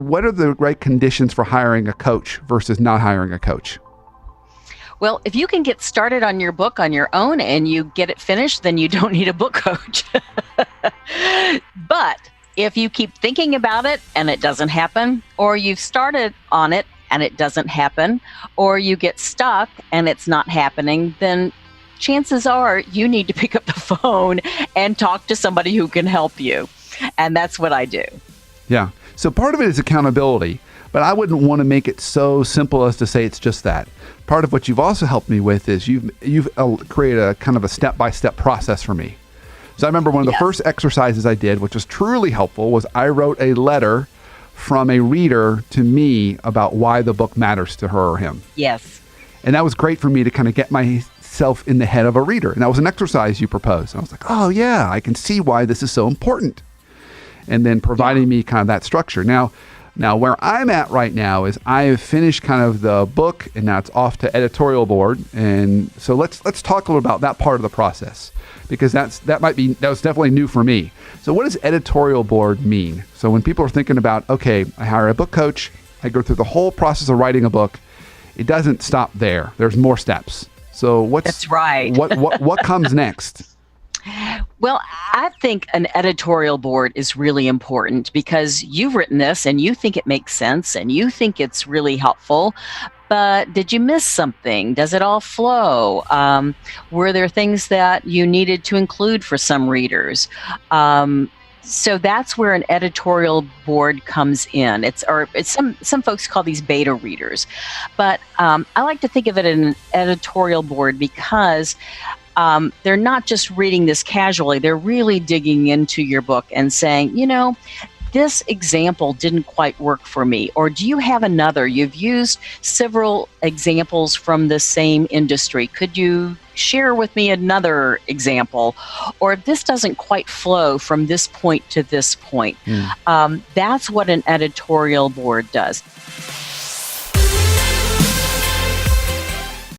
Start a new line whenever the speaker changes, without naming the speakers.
what are the right conditions for hiring a coach versus not hiring a coach?
Well, if you can get started on your book on your own and you get it finished, then you don't need a book coach. But if you keep thinking about it and it doesn't happen, or you've started on it and it doesn't happen, or you get stuck and it's not happening, then chances are you need to pick up the phone and talk to somebody who can help you. And that's what I do.
Yeah. So part of it is accountability, but I wouldn't want to make it so simple as to say it's just that. Part of what you've also helped me with is you've created a kind of a step-by-step process for me. So I remember one of the first exercises I did, which was truly helpful, was I wrote a letter from a reader to me about why the book matters to her or him.
Yes.
And that was great for me to kind of get myself in the head of a reader. And that was an exercise you proposed. And I was like, oh yeah, I can see why this is so important. And then providing me kind of that structure. Now where I'm at right now is I have finished kind of the book, and now it's off to editorial board. And so let's talk a little about that part of the process, because that was definitely new for me. So what does editorial board mean? So when people are thinking about, okay, I hire a book coach, I go through the whole process of writing a book, it doesn't stop there. There's more steps. So
That's right.
what comes next?
Well, I think an editorial board is really important because you've written this and you think it makes sense and you think it's really helpful. But did you miss something? Does it all flow? Were there things that you needed to include for some readers? So that's where an editorial board comes in. It's some folks call these beta readers, but I like to think of it as an editorial board because they're not just reading this casually. They're really digging into your book and saying, this example didn't quite work for me. Or do you have another? You've used several examples from the same industry. Could you share with me another example? Or if this doesn't quite flow from this point to this point. That's what an editorial board does.